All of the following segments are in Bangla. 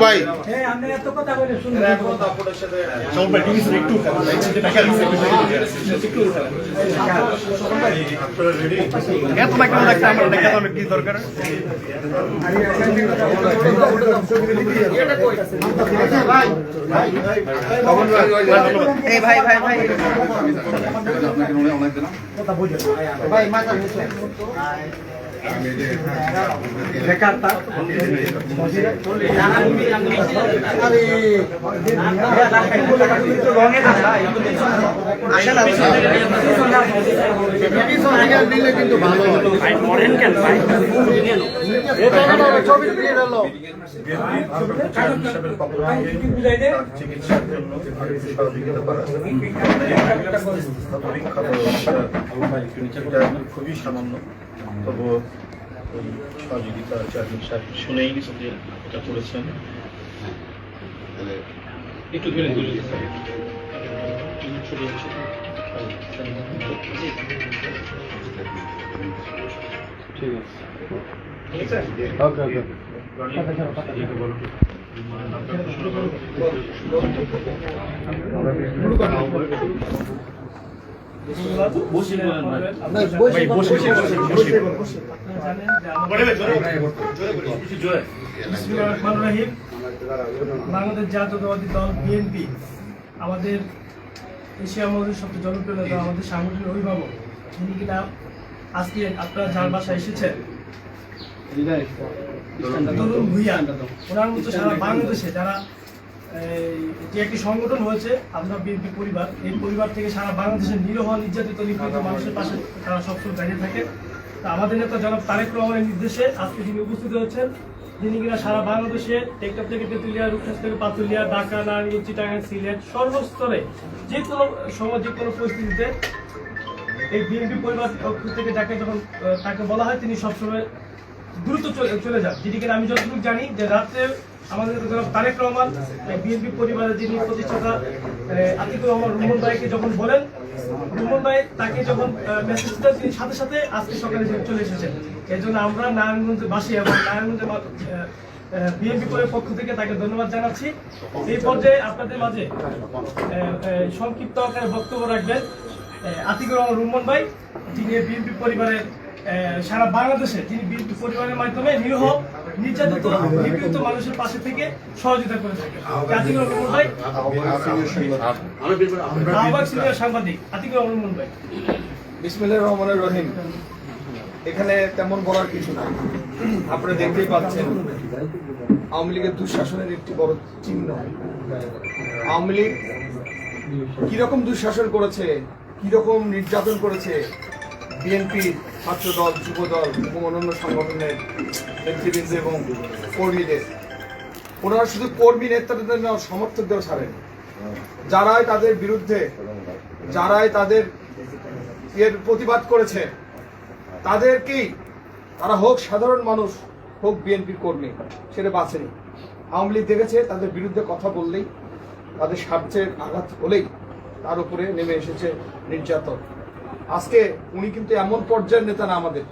ভাই হ্যাঁ আমি এত কথা বলে শুনুন এত না কেন লাগছে আমরা দেখা দাও কি দরকার এই ভাই ভাই ভাই ভাই মাথা নিচে বেকারটা কিন্তু ভালো চিকিৎসার জন্য সহযোগিতা করা খুবই সামান্য তবু ওই সহযোগিতা চেয়ারম্যান সাহেব শুনেই যে এটা করেছেন একটু ধীরে ধীরে চলে এসে ঠিক আছে ওকে ওকে বাংলাদেশ জাতীয়তাবাদী দল বিএনপি আমাদের এশিয়া মহাদেশের সবচেয়ে জনপ্রিয় নেতা আমাদের সাংগঠনিক অভিভাবক যিনি কিনা আজকে আপনারা যার বাসায় এসেছেন তরুণ ভূঁইয়া ওনার মতো সারা বাংলাদেশে যারা যে একটি সংগঠন হয়েছে আমরা বিএনপি পরিবার এই পরিবার থেকে সারা বাংলাদেশের নিরীহ নির্যাতিত নিপীড়িত মানুষের পাশে তারা সবসময় দাঁড়িয়ে থাকে তা আমাদের নেতা জনাব তারেক রহমানের নির্দেশে আজকে যিনি উপস্থিত হয়েছেন যিনি কিনা সারা বাংলাদেশে টেকটাপ থেকে তেঁতুলিয়া রূপসাজ থেকে পাতুলিয়া ঢাকা নারায়ণগঞ্জ চিটাগাং সিলেট সর্বস্তরে যে কোনো সময় যে কোনো পরিস্থিতিতে এই বিএনপি পরিবার পক্ষ থেকে যাকে যখন তাকে বলা হয় তিনি সবসময় দ্রুত চলে যান যেটি কিনা আমি যতটুকু জানি যে রাত্রে আমাদের তারেক রহমান বিএনপি পরিবারের যিনি প্রতিষ্ঠাতা আতিকুর রহমান রুমন ভাইকে যখন বলেন রুমন ভাই তাকে যখন মেসেজ দেন তিনি সাথে সাথে আজকে সকালে চলে এসেছেন এই জন্য আমরা নারায়ণগঞ্জবাসী এবং নারায়ণগঞ্জের বিএনপি পক্ষ থেকে তাকে ধন্যবাদ জানাচ্ছি এই পর্যায়ে আপনাদের মাঝে সংক্ষিপ্ত আকারে বক্তব্য রাখবেন আতিকুর রহমান রুমন ভাই যিনি বিএনপি পরিবারের সারা বাংলাদেশে যিনি বিএনপি পরিবারের মাধ্যমে নিরীহ নির্যাতিত নিপীড়িত মানুষের পাশে থেকে সহযোগিতা করে থাকেন আতিকুর রহমান ভাই আহ্বায়ক সিনিয়র সাংবাদিক আতিকুর রহমান রুমন ভাই। বিসমিল্লাহির রহমানির রহিম। এখানে তেমন বলার কিছু না, আপনারা দেখতেই পাচ্ছেন আওয়ামী লীগের দুঃশাসনের একটি বড় চিহ্ন। আওয়ামী লীগ কিরকম দুঃশাসন করেছে, কিরকম নির্যাতন করেছে বিএনপি ছাত্র দল, যুব দল এবং অন্যান্য সংগঠনের নেতৃবৃন্দ এবং কর্মীদের। ওনারা শুধু কর্মী নেতাদের সমর্থকদের ছাড়েন, যারাই তাদের বিরুদ্ধে যারাই তাদের এর প্রতিবাদ করেছে তাদেরকেই, তারা হোক সাধারণ মানুষ হোক বিএনপির কর্মী, সেটা বাঁচেনি। আওয়ামী লীগ দেখেছে তাদের বিরুদ্ধে কথা বললেই, তাদের স্বার্থের আঘাত হলেই তার উপরে নেমে এসেছে নির্যাতন। আজকে উনি কিন্তু এমন পর্যায়ের নেতা না আমাদের,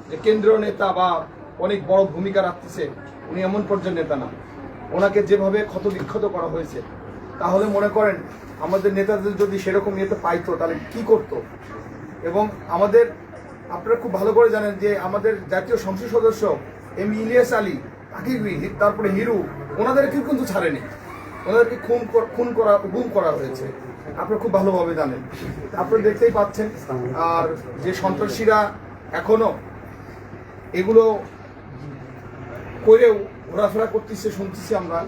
যে কেন্দ্রীয় নেতা বা অনেক বড় ভূমিকা রাখতেছে, উনি এমন পর্যায়ের নেতা না। ওনাকে যেভাবে ক্ষতবিক্ষত করা হয়েছে, তাহলে মনে করেন আমাদের নেতাদের যদি সেরকম ইয়েতে পাইতো তাহলে কি করত। এবং আমাদের, আপনারা খুব ভালো করে জানেন যে আমাদের জাতীয় সংসদ সদস্য এম ইলিয়াস আলী, তারপরে হিরু, ওনাদেরকেও কিন্তু ছাড়েনি, ওনাদেরকে গুম করা হয়েছে, আপনারা খুব ভালোভাবে জানেন, আপনারা দেখতেই পাচ্ছেন। আর যে সন্ত্রাসীরা এখনো এগুলো করেও ঘোরাফেরা করতেছে শুনতেছি আমরা,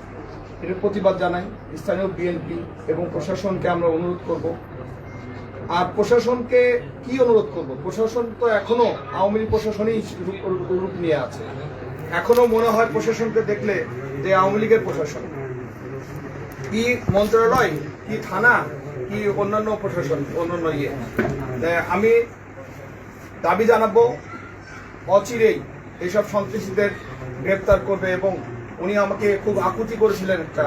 এর প্রতিবাদ জানাই। স্থানীয় বিএনপি এবং প্রশাসনকে আমরা অনুরোধ করব। আর প্রশাসনকে কি অনুরোধ করব, প্রশাসন তো এখনো আওয়ামী লীগ প্রশাসনই রূপ নিয়ে আছে। এখনো মনে হয় প্রশাসনকে দেখলে যে আওয়ামী লীগের প্রশাসন, কি মন্ত্রণালয়, কি থানা, কি অন্যান্য প্রশাসন, অন্যান্য ইয়ে। আমি দাবি জানাবো অচিরেই এইসব সন্ত্রাসীদের গ্রেপ্তার করবে। এবং উনি আমাকে খুব আকুতি করেছিলেন একটা,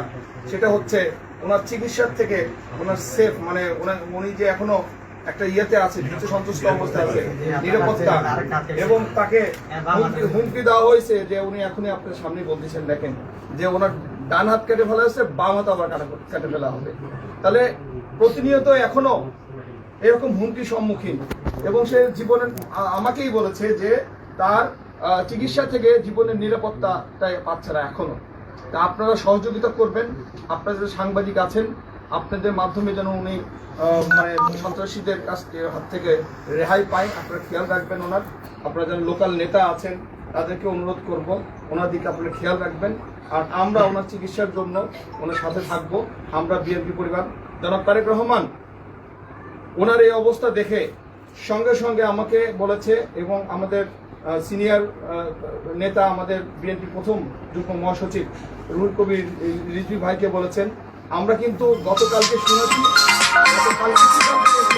সেটা হচ্ছে ওনার চিকিৎসার থেকে ওনার সেফ, মানে উনি যে এখনো একটা ইয়েতে আছে, ভীত সন্তুষ্ট অবস্থায় আছে, নিরাপত্তা, এবং তাকে হুমকি দেওয়া হয়েছে যে উনি এখনই আপনার সামনে বলতেছেন, দেখেন যে ওনার ডান হাত কেটে ফেলা হয়েছে, বাম হাত আবার কেটে ফেলা হবে। তাহলে প্রতিনিয়ত এখনো এরকম হুমকির সম্মুখীন, এবং সে জীবনের আমাকেই বলেছে যে তার চিকিৎসা থেকে জীবনের নিরাপত্তাটাই পাচ্ছে না এখনো। তা আপনারা সহযোগিতা করবেন, আপনারা যে সাংবাদিক আছেন আপনাদের মাধ্যমে যেন উনি মানে সন্ত্রাসীদের হাত থেকে রেহাই পায়, আপনারা খেয়াল রাখবেন ওনার। আপনারা যেন লোকাল নেতা আছেন তাদেরকে অনুরোধ করব ওনার দিকে আপনারা খেয়াল রাখবেন। আর আমরা ওনার চিকিৎসার জন্য ওনার সাথে থাকবো। আমরা বিএনপি পরিবার, জনাব তারেক রহমান ওনার এই অবস্থা দেখে সঙ্গে সঙ্গে আমাকে বলেছে, এবং আমাদের সিনিয়র নেতা আমাদের বিএনপি প্রথম যুগ্ম মহাসচিব রুহুল কবির রিজভী ভাইকে বলেছেন, আমরা কিন্তু গতকালকে শুনেছি,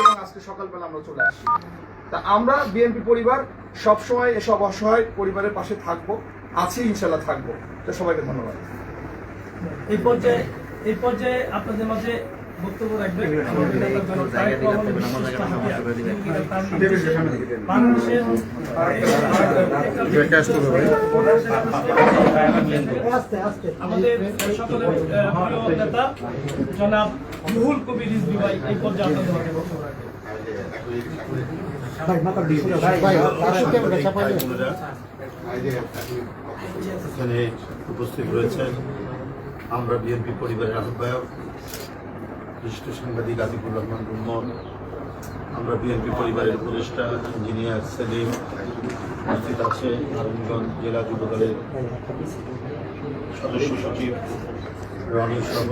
এবং আজকে সকালবেলা আমরা চলে আসছি। তা আমরা বিএনপি পরিবার সবসময় এসব অসহায় পরিবারের পাশে থাকবো, আছি, ইনশাল্লাহ থাকবো। তো সবাইকে ধন্যবাদ। এই পর্যায়ে আপনাদের মাঝে বক্তব্য রাখবেন আমাদের সকলের প্রিয় নেতা জনাব রুহুল কবির রিজভী ভাই। এই পর্যায়ে আপনাদের মাঝে বক্তব্য রাখবেন। এখানে উপস্থিত রয়েছেন আমরা বিএনপি পরিবারের আহ্বায়ক বিশিষ্ট সাংবাদিক আতিকুর রহমান রুম্মন, আমরা বিএনপি পরিবারের উপদেষ্টা ইঞ্জিনিয়ার সেলিম, উপস্থিত আছে নারায়ণগঞ্জ জেলা যুব দলের সদস্য সচিব রনি সহ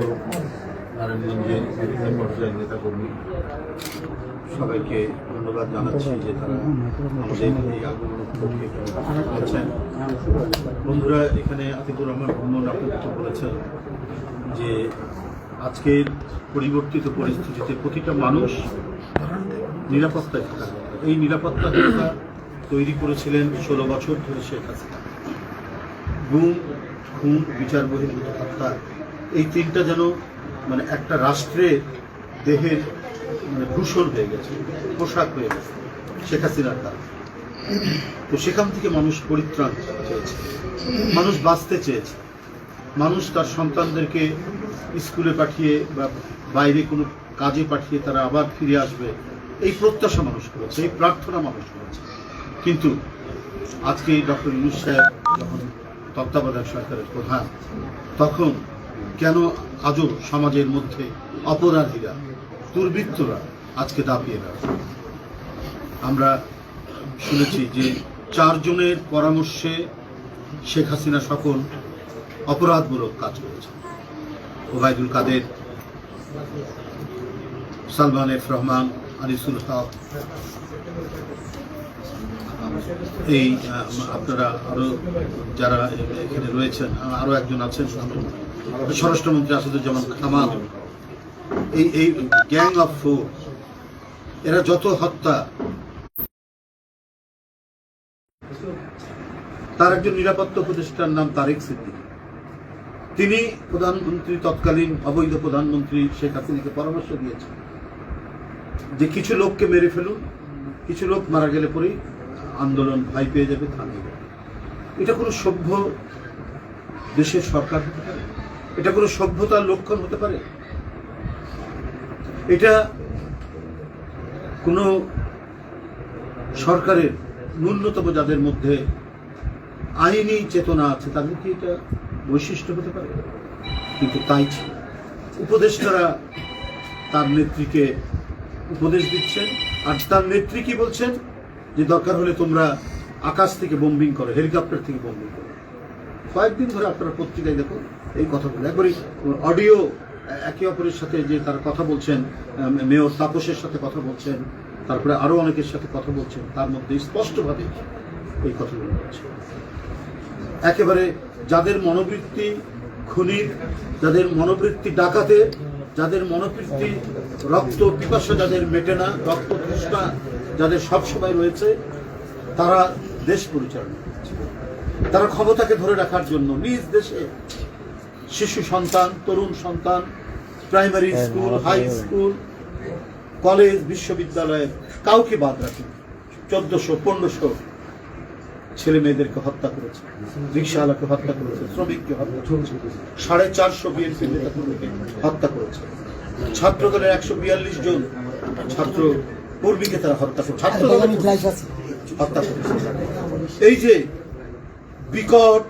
নারায়ণগঞ্জের বিভিন্ন পর্যায়ের নেতাকর্মী। সবাইকে ধন্যবাদ জানাচ্ছি যে তারা আমাদের এই আগমন করেছেন। বন্ধুরা, এখানে আতিকুর রহমান রুম্মন আপনাকে বলেছেন যে আজকের পরিবর্তিত পরিস্থিতিতে প্রতিটা মানুষ নিরাপত্তায় থাকা, এই নিরাপত্তা তৈরি করেছিলেন 16 বছর ধরে শেখ হাসিনা। গুম, খুন, বিচার বহির্ভূত হত্যা, এই তিনটা যেন মানে একটা রাষ্ট্রের দেহের মানে ভূষণ হয়ে গেছে, পোশাক হয়ে গেছে শেখ হাসিনার কারণে। তো সেখান থেকে মানুষ পরিত্রাণ চেয়েছে, মানুষ বাঁচতে চেয়েছে, মানুষ তার সন্তানদেরকে স্কুলে পাঠিয়ে বা বাইরে কোনো কাজে পাঠিয়ে তারা আবার ফিরে আসবে, এই প্রত্যাশা মানুষ করেছে, এই প্রার্থনা মানুষ করেছে। কিন্তু আজকে ডক্টর ইউনূস সাহেব যখন তত্ত্বাবধায়ক সরকারের প্রধান, তখন কেন আজও সমাজের মধ্যে অপরাধীরা, দুর্বৃত্তরা আজকে দাপিয়ে রয়েছে? আমরা শুনেছি যে 4 জনের পরামর্শে শেখ হাসিনা সকল অপরাধমূলক কাজ করেছে। ওবায়দুল কাদের, সালমান এফ রহমান, আনিসুল হক, এই আপনারা আরো যারা এখানে রয়েছেন, আরো একজন আছেন স্বরাষ্ট্রমন্ত্রী আসাদুজ্জামান কামাল, এই গ্যাং অফ 4 এরা যত হত্যা, তার একজন নিরাপত্তা উপদেষ্টার নাম তারেক সিদ্দিকী। তিনি প্রধানমন্ত্রী, তৎকালীন অবৈধ প্রধানমন্ত্রী শেখ হাসিনাকে পরামর্শ দিয়েছেন যে কিছু লোককে মেরে ফেলুন, কিছু লোক মারা গেলে পরেই আন্দোলন ভয় পেয়ে যাবে, থামিয়ে যাবে। এটা কোনো সভ্য দেশের সরকার হতে পারে? এটা কোনো সভ্যতার লক্ষণ হতে পারে? এটা কোনো সরকারের ন্যূনতম যাদের মধ্যে আইনি চেতনা আছে তাদের কি এটা বৈশিষ্ট্য হতে পারে? কিন্তু তাই ছিল। উপদেষ্টারা তার নেত্রীকে উপদেশ দিচ্ছেন, আর তার নেত্রী কি বলছেন যে দরকার হলে তোমরা আকাশ থেকে বোম্বিং করো, হেলিকপ্টার থেকে বোম্বিং করো। কয়েকদিন ধরে আপনারা পত্রিকায় দেখুন এই কথাগুলো, একবারই অডিও একে অপরের সাথে যে তারা কথা বলছেন, মেয়র তাপসের সাথে কথা বলছেন, তারপরে আরো অনেকের সাথে কথা বলছেন, তার মধ্যে স্পষ্টভাবে এই কথাগুলো বলছে। একেবারে যাদের মনোবৃত্তি খুনির, যাদের মনোবৃত্তি ডাকাতের, যাদের মনোবৃত্তি রক্ত পিপাসা যাদের মেটে না, রক্ত তৃষ্ণা যাদের সবসময় রয়েছে, তারা দেশ পরিচালনা করছে। তারা ক্ষমতাকে ধরে রাখার জন্য নিজ দেশে শিশু সন্তান, তরুণ সন্তান, primary school, high school, college, বিশ্ববিদ্যালয়ে কাউকে বাদ রাখেন। 1400, 1500 ছেলে মেয়েদেরকে হত্যা করেছে, রিক্সাওয়ালাকে হত্যা করেছে, শ্রমিককে হত্যা করেছে, 450 বিএনপি নেতা কর্মীকে হত্যা করেছে, ছাত্র দলের 142 জন ছাত্র কর্মীকে তারা হত্যা করেছে, ছাত্র দলের হত্যা করেছে। এই যে বিকট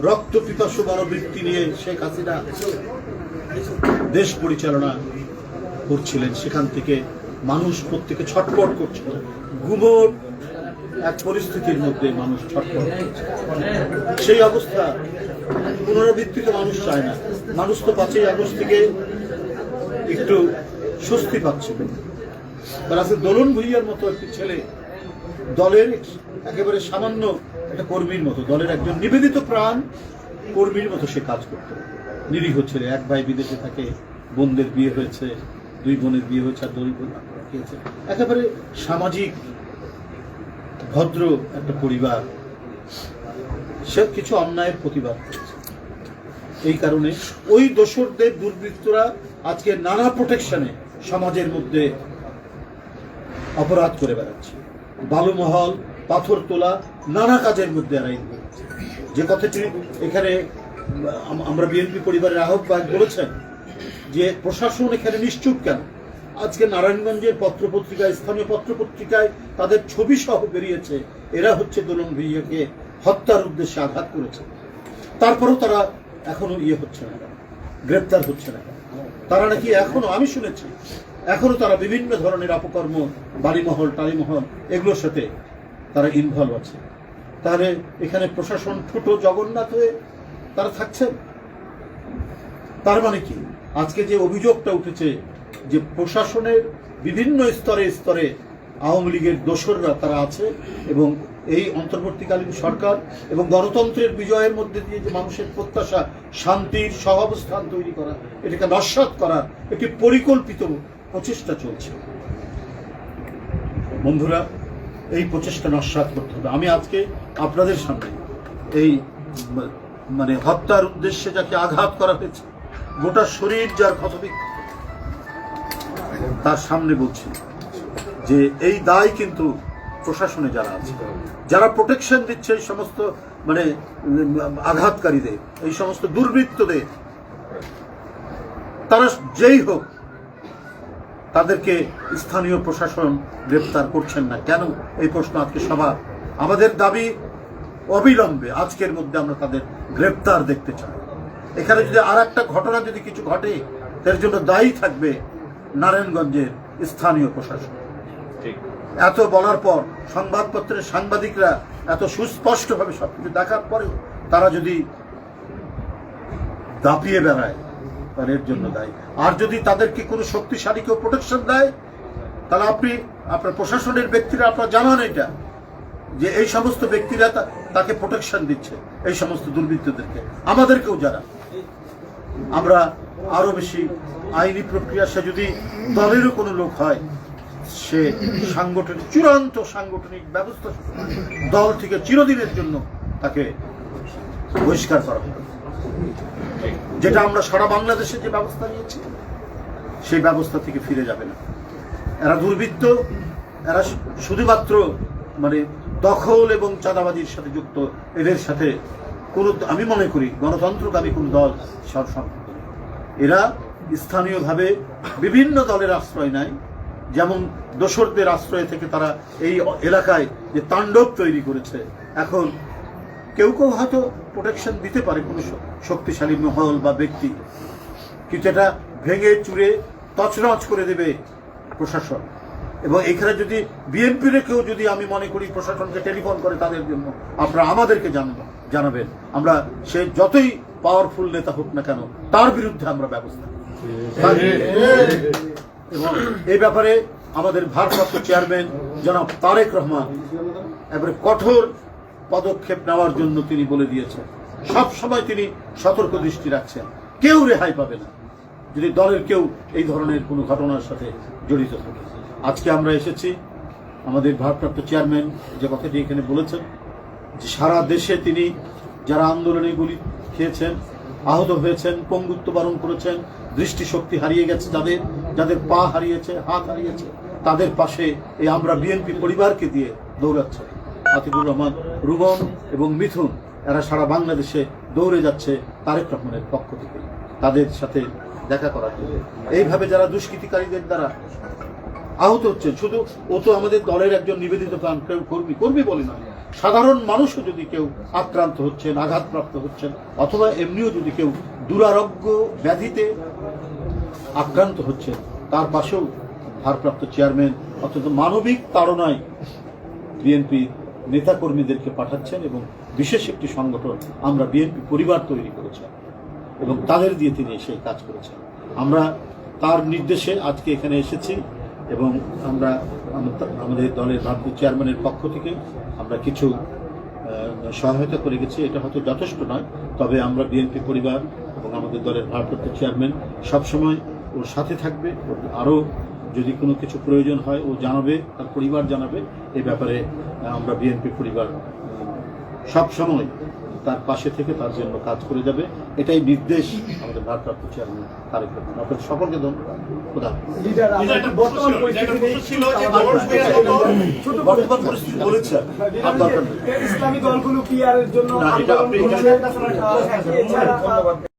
রক্ত পিপাসু মনোবৃত্তি নিয়ে শেখ হাসিনা দেশ পরিচালনা করছিলেন, সেখান থেকে মানুষ প্রত্যেকে ছটফট করছিল। গুমোট এক পরিস্থিতির মধ্যে মানুষ ছটফট করছে। সেই অবস্থা পুনরাবৃত্তিতে মানুষ চায় না। মানুষ তো 5ই আগস্ট থেকে একটু স্বস্তি পাচ্ছিল। তার আছে দোলন ভুইয়ার মতো একটি ছেলে, দলের একেবারে সামান্য একটা কর্মীর মতো, দলের একজন নিবেদিত প্রাণ কর্মীর মতো সে কাজ করত। নিরীহ ছেলে, এক ভাই বিদেশে থাকে, বোনদের বিয়ে হয়েছে, 2 বোনের বিয়ে হয়েছে, আর 2 বোন হয়েছে, একেবারে সামাজিক ভদ্র একটা পরিবার। সে কিছু অন্যায়ের প্রতিবাদ করেছে। এই কারণে ওই দোসরদের দুর্বৃত্তরা আজকে নানা প্রোটেকশনে সমাজের মধ্যে অপরাধ করে বেড়াচ্ছে। বালুমহল, পাথর তোলা, নানা কাজের মধ্যে এরা ইনভলভ। যে কথাটি এখানে আমরা বিএনপি পরিবারের আহ্বায়ক বলেছেন যে প্রশাসন এখানে নিশ্চুপ কেন? আজকে নারায়ণগঞ্জের পত্রপত্রিকায়, স্থানীয় পত্রপত্রিকায় তাদের ছবি সহ বেরিয়েছে এরা হচ্ছে দোলন ভুইয়াকে হত্যার উদ্দেশ্যে আঘাত করেছে। তারপরেও তারা এখনো হচ্ছে না, গ্রেপ্তার হচ্ছে না। তারা নাকি এখনো, আমি শুনেছি, এখনো তারা বিভিন্ন ধরনের অপকর্ম, বাড়িমহল, টালিমহল, এগুলোর সাথে তারা ইনভলভ আছে। তাহলে এখানে প্রশাসন ছোট জগন্নাথ হয়ে তারা থাকছেন। তার মানে কি? আজকে যে অভিযোগটা উঠেছে যে প্রশাসনের বিভিন্ন স্তরে স্তরে আওয়ামী লীগের দোসররা তারা আছে, এবং এই অন্তর্বর্তীকালীন সরকার এবং গণতন্ত্রের বিজয়ের মধ্যে দিয়ে যে মানুষের প্রত্যাশা, শান্তির সহাবস্থান তৈরি করা, এটাকে নস্যাৎ করার একটি পরিকল্পিত প্রচেষ্টা চলছে। বন্ধুরা, এই প্রচেষ্টা নস্যাৎ করতে হবে। আমি আজকে আপনাদের সামনে এই মানে হত্যার উদ্দেশ্যে যাকে আঘাত করা হয়েছে, গোটা শরীর যার ক্ষতবিক্ষত, তার সামনে বলছি যে এই দায় কিন্তু প্রশাসনে যারা আছে, যারা প্রোটেকশন দিচ্ছে এই সমস্ত মানে আঘাতকারীদের, এই সমস্ত দুর্বৃত্তদের, তারা যেই হোক তাদেরকে স্থানীয় প্রশাসন গ্রেপ্তার করছেন না কেন? এই প্রশ্ন আজকে সবার। আমাদের দাবি অবিলম্বে আজকের মধ্যে আমরা তাদের গ্রেপ্তার দেখতে চাই। এখানে যদি আর একটা ঘটনা যদি কিছু ঘটে, এর জন্য দায়ী থাকবে নারায়ণগঞ্জের স্থানীয় প্রশাসন। এত বলার পর সংবাদপত্রের সাংবাদিকরা এত সুস্পষ্টভাবে সবকিছু দেখার পরেও তারা যদি দাপিয়ে বেড়ায়, তাহলে এর জন্য দায়ী। আর যদি তাদেরকে কোনো শক্তিশালী কেউ প্রোটেকশন দেয়, তাহলে আপনার প্রশাসনের ব্যক্তিরা আপনারা জানান এটা, যে এই সমস্ত ব্যক্তিরা তাকে প্রোটেকশন দিচ্ছে, এই সমস্ত দুর্বৃত্তদেরকে। আমাদেরকেও যারা, আমরা আরো বেশি আইনি প্রক্রিয়া, সে যদি দলেরও কোনো লোক হয়, সে সাংগঠনিক, চূড়ান্ত সাংগঠনিক ব্যবস্থা দল থেকে চিরদিনের জন্য তাকে বহিষ্কার করা হবে। যেটা আমরা সারা বাংলাদেশে যে ব্যবস্থা নিয়েছি, সেই ব্যবস্থা থেকে ফিরে যাবে না। এরা দুর্বৃত্ত, এরা শুধুমাত্র মানে দখল এবং চাঁদাবাজির সাথে যুক্ত। এদের সাথে কোনো, আমি মনে করি গণতন্ত্রকামী কোন দল এরা স্থানীয়ভাবে বিভিন্ন দলের আশ্রয় নেয়। যেমন দোসরদের আশ্রয় থেকে তারা এই এলাকায় যে তাণ্ডব তৈরি করেছে, এখন কেউ কেউ হয়তো প্রোটেকশন দিতে পারে কোনো শক্তিশালী মহল বা ব্যক্তি, কিন্তু এটা ভেঙে চুরে তছনছ করে দেবে প্রশাসন। এবং এখানে যদি বিএনপির কেউ যদি, আমি মনে করি প্রশাসনকে টেলিফোন করে তাদের জন্য, আপনারা আমাদেরকে জানাবেন। আমরা সে যতই পাওয়ারফুল নেতা হোক না কেন, তার বিরুদ্ধে আমরা ব্যবস্থা নেব। এবং এই ব্যাপারে আমাদের ভারপ্রাপ্ত চেয়ারম্যান জনাব তারেক রহমান এবারে কঠোর পদক্ষেপ নেওয়ার জন্য তিনি বলে দিয়েছেন। সব সময় তিনি সতর্ক দৃষ্টি রাখছেন, কেউ রেহাই পাবে না যদি দলের কেউ এই ধরনের কোনো ঘটনার সাথে জড়িত থাকে। আজকে আমরা এসেছি, আমাদের ভারপ্রাপ্ত চেয়ারম্যান যে কথাটি এখানে বলেছেন যে সারা দেশে তিনি যারা আন্দোলনে গুলি খেয়েছেন, আহত হয়েছেন, পঙ্গুত্ব বরণ করেছেন, দৃষ্টিশক্তি হারিয়ে গেছে, যাদের পা হারিয়েছে, হাত হারিয়েছে, তাদের পাশে এই আমরা বিএনপি পরিবারকে দিয়ে দৌড়াচ্ছে। আতিকুর রহমান, রুবন এবং মিথুন, এরা সারা বাংলাদেশে দৌড়ে যাচ্ছে তারেক রহমানের পক্ষ থেকে তাদের সাথে দেখা করার জন্য। এইভাবে যারা দুষ্কৃতিকারীদের দ্বারা আহত হচ্ছেন, শুধু ও তো আমাদের দলের একজন নিবেদিত প্রাণ কর্মী বলে না, সাধারণ মানুষও যদি কেউ আক্রান্ত হচ্ছেন, আঘাতপ্রাপ্ত হচ্ছেন, অথবা এমনিও যদি কেউ দুরারোগ্য ব্যাধিতে আক্রান্ত হচ্ছেন, তার পাশেও ভারপ্রাপ্ত চেয়ারম্যান অত্যন্ত মানবিক তাড়নায় বিএনপি নেতাকর্মীদেরকে পাঠাচ্ছেন এবং বিশেষ একটি সংগঠন আমরা বিএনপি পরিবার তৈরি করেছেন এবং তাদের দিয়ে তিনি সেই কাজ করেছেন। আমরা তার নির্দেশে আজকে এখানে এসেছি এবং আমরা আমাদের দলের ভারপ্রাপ্ত চেয়ারম্যানের পক্ষ থেকে আমরা কিছু সহায়তা করে গেছি। এটা হয়তো যথেষ্ট নয়, তবে আমরা বিএনপি পরিবার এবং আমাদের দলের ভারপ্রাপ্ত চেয়ারম্যান সবসময় ওর সাথে থাকবে। আরও যদি কোনো কিছু প্রয়োজন হয় ও জানাবে, তার পরিবার জানাবে। এই ব্যাপারে আমরা বিএনপি পরিবার সব সময় তার পাশে থেকে তার জন্য কাজ করে যাবে, এটাই নির্দেশ আমাদের ভারপ্রাপ্ত চেয়ারম্যান তারেক রহমান। আপনাদের সকলকে ধন্যবাদ। খোদা হাফেজ। বর্তমান পরিস্থিতি বলেছে ইসলামী দলগুলো কি আর জন্য না, এটা আপনি আন্দোলন করছে?